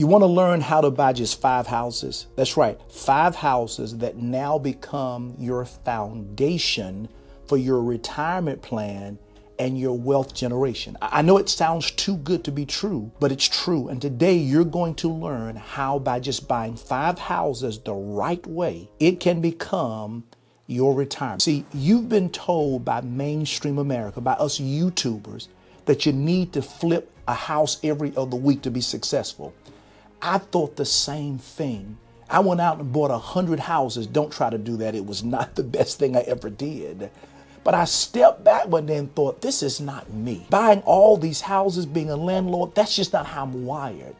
You want to learn how to buy just 5 houses? That's right, 5 houses that now become your foundation for your retirement plan and your wealth generation. I know it sounds too good to be true, but it's true. And today you're going to learn how by just buying 5 houses the right way, it can become your retirement. See, you've been told by mainstream America, by us YouTubers, that you need to flip a house every other week to be successful. I thought the same thing. I went out and bought 100 houses. Don't try to do that. It was not the best thing I ever did. But I stepped back one day and thought, this is not me. Buying all these houses, being a landlord, that's just not how I'm wired.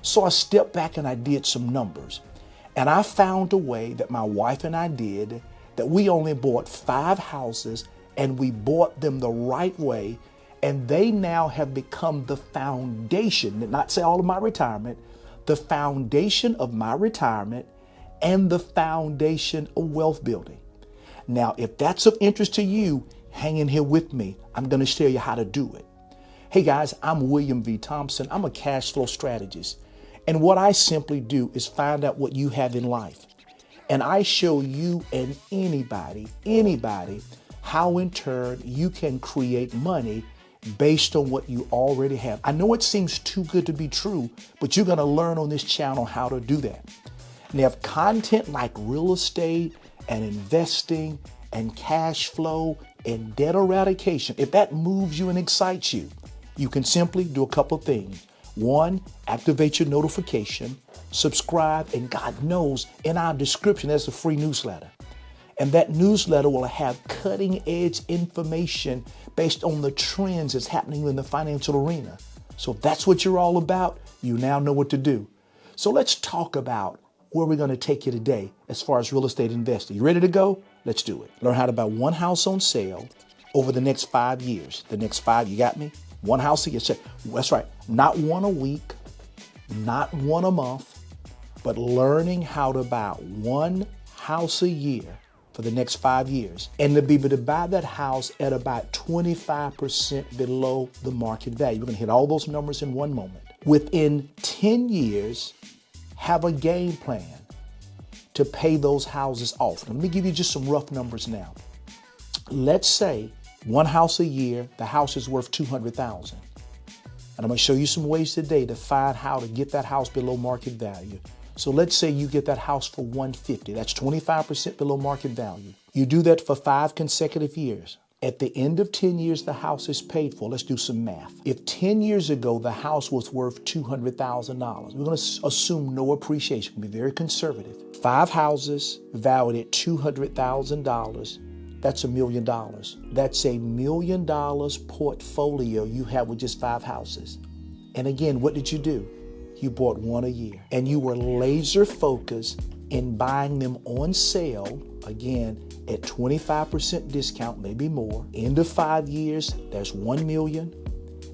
So I stepped back and I did some numbers. And I found a way that my wife and I did that we only bought 5 houses and we bought them the right way. And they now have become the foundation, not say all of my retirement, the foundation of my retirement and the foundation of wealth building. Now, if that's of interest to you, hang in here with me. I'm going to show you how to do it. Hey guys, I'm William V. Thompson. I'm a cash flow strategist. And what I simply do is find out what you have in life. And I show you and anybody, how in turn you can create money based on what you already have. I know it seems too good to be true, but you're going to learn on this channel how to do that. Now, if content like real estate and investing and cash flow and debt eradication, if that moves you and excites you, you can simply do a couple of things. 1, activate your notification, subscribe, and God knows in our description, there's a free newsletter. And that newsletter will have cutting edge information based on the trends that's happening in the financial arena. So if that's what you're all about, you now know what to do. So let's talk about where we're going to take you today as far as real estate investing. You ready to go? Let's do it. Learn how to buy 1 house on sale over the next 5 years. The next 5, you got me? 1 house a year. That's right. Not 1 a week, not 1 a month, but learning how to buy 1 house a year for the next 5 years, and to be able to buy that house at about 25% below the market value. We're going to hit all those numbers in one moment. Within 10 years, have a game plan to pay those houses off. Now, let me give you just some rough numbers now. Let's say 1 house a year, the house is worth $200,000. And I'm going to show you some ways today to find how to get that house below market value. So let's say you get that house for $150,000. That's 25% below market value. You do that for 5 consecutive years. At the end of 10 years, the house is paid for. Let's do some math. If 10 years ago, the house was worth $200,000, we're going to assume no appreciation. We'll be very conservative. 5 houses valued at $200,000. That's $1 million. That's $1 million portfolio you have with just 5 houses. And again, what did you do? You bought 1 a year, and you were laser focused in buying them on sale, again, at 25% discount, maybe more. End of 5 years, there's 1 million.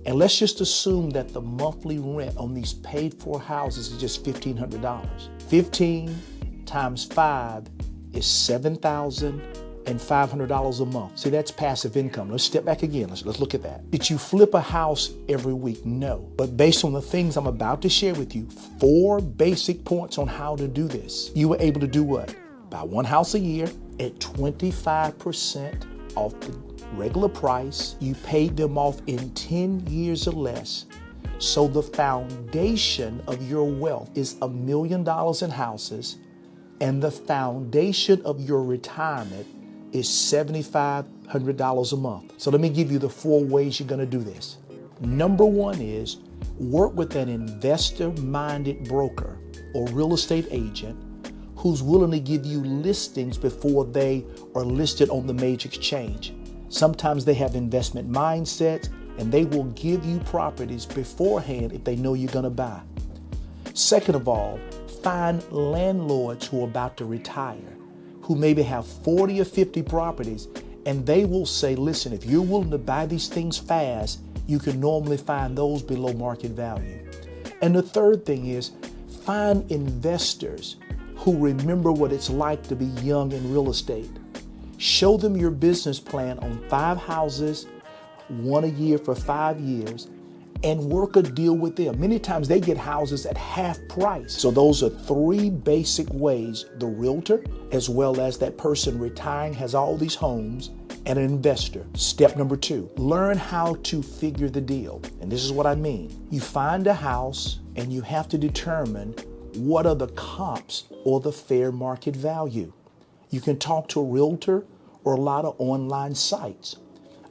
And let's just assume that the monthly rent on these paid for houses is just $1,500. 15 times 5 is $7,500 a month. See, that's passive income. Let's step back again. Let's look at that. Did you flip a house every week? No. But based on the things I'm about to share with you, 4 basic points on how to do this. You were able to do what? Buy 1 house a year at 25% off the regular price. You paid them off in 10 years or less. So the foundation of your wealth is $1 million in houses, and the foundation of your retirement is $7,500 a month. So let me give you the 4 ways you're going to do this. Number 1 is work with an investor-minded broker or real estate agent who's willing to give you listings before they are listed on the major exchange. Sometimes they have investment mindsets, and they will give you properties beforehand if they know you're going to buy. Second of all, find landlords who are about to retire, who maybe have 40 or 50 properties, and they will say, listen, if you're willing to buy these things fast, you can normally find those below market value. And the third thing is find investors who remember what it's like to be young in real estate. Show them your business plan on 5 houses, 1 a year for 5 years, and work a deal with them. Many times they get houses at half price. So those are three basic ways the realtor, as well as that person retiring, has all these homes, and an investor. Step number 2, learn how to figure the deal. And this is what I mean. You find a house and you have to determine what are the comps or the fair market value. You can talk to a realtor or a lot of online sites.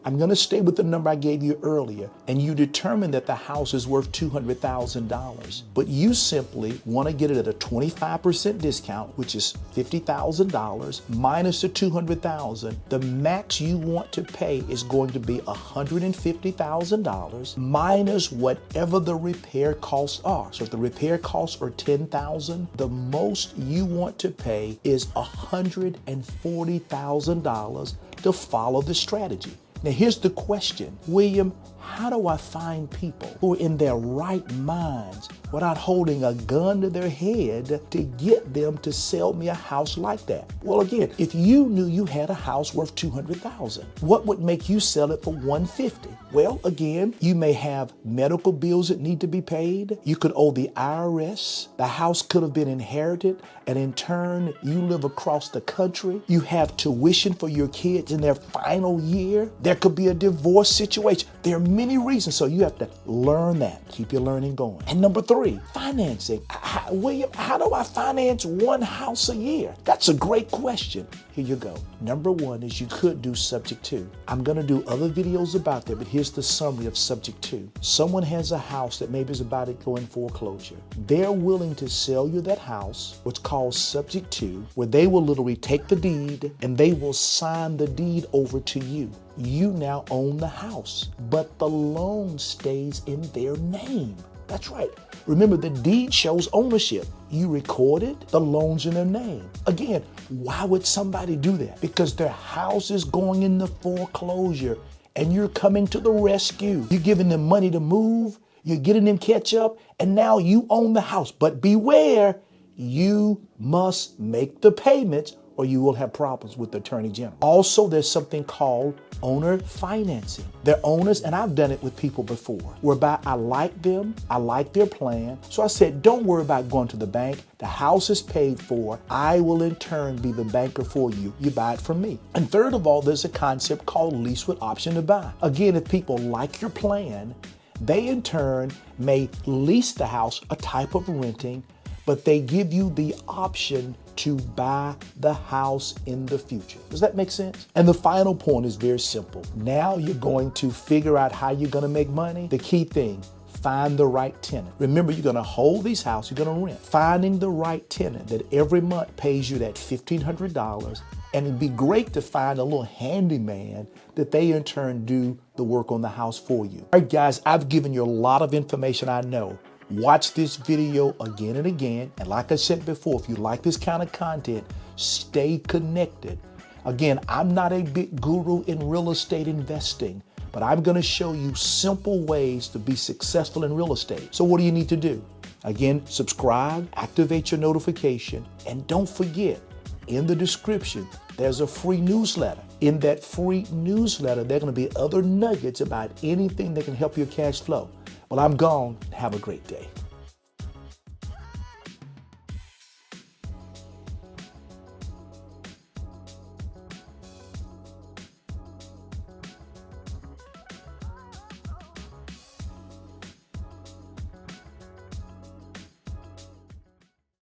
I'm going to stay with the number I gave you earlier, and you determine that the house is worth $200,000, but you simply want to get it at a 25% discount, which is $50,000 minus the $200,000. The max you want to pay is going to be $150,000 minus whatever the repair costs are. So if the repair costs are $10,000, the most you want to pay is $140,000 to follow the strategy. Now, here's the question, William, how do I find people who are in their right minds without holding a gun to their head to get them to sell me a house like that? Well, again, if you knew you had a house worth $200,000, what would make you sell it for $150,000? Well, again, you may have medical bills that need to be paid. You could owe the IRS. The house could have been inherited, and in turn, you live across the country. You have tuition for your kids in their final year. There could be a divorce situation. There are many reasons, so you have to learn that. Keep your learning going. And number 3, financing. William, how do I finance one house a year? That's a great question. Here you go. Number 1 is you could do subject to. I'm going to do other videos about that, but here's the summary of subject to. Someone has a house that maybe is about to go in foreclosure. They're willing to sell you that house, what's called subject to, where they will literally take the deed and they will sign the deed over to you. You now own the house, but the loan stays in their name. That's right. Remember, the deed shows ownership. You recorded the loans in their name. Again, why would somebody do that? Because their house is going into foreclosure and you're coming to the rescue. You're giving them money to move, you're getting them catch up, and now you own the house. But beware, you must make the payments or you will have problems with the Attorney General. Also, there's something called owner financing. They're owners, and I've done it with people before, whereby I like them, I like their plan. So I said, don't worry about going to the bank. The house is paid for. I will in turn be the banker for you. You buy it from me. And third of all, there's a concept called lease with option to buy. Again, if people like your plan, they in turn may lease the house, a type of renting, but they give you the option to buy the house in the future. Does that make sense? And the final point is very simple. Now you're going to figure out how you're going to make money. The key thing, find the right tenant. Remember, you're going to hold these houses, you're going to rent. Finding the right tenant that every month pays you that $1,500, and it'd be great to find a little handyman that they in turn do the work on the house for you. All right, guys, I've given you a lot of information, I know. Watch this video again and again. And like I said before, if you like this kind of content, stay connected. Again, I'm not a big guru in real estate investing, but I'm going to show you simple ways to be successful in real estate. So what do you need to do? Again, subscribe, activate your notification, and don't forget, in the description, there's a free newsletter. In that free newsletter, there are going to be other nuggets about anything that can help your cash flow. Well, I'm gone. Have a great day.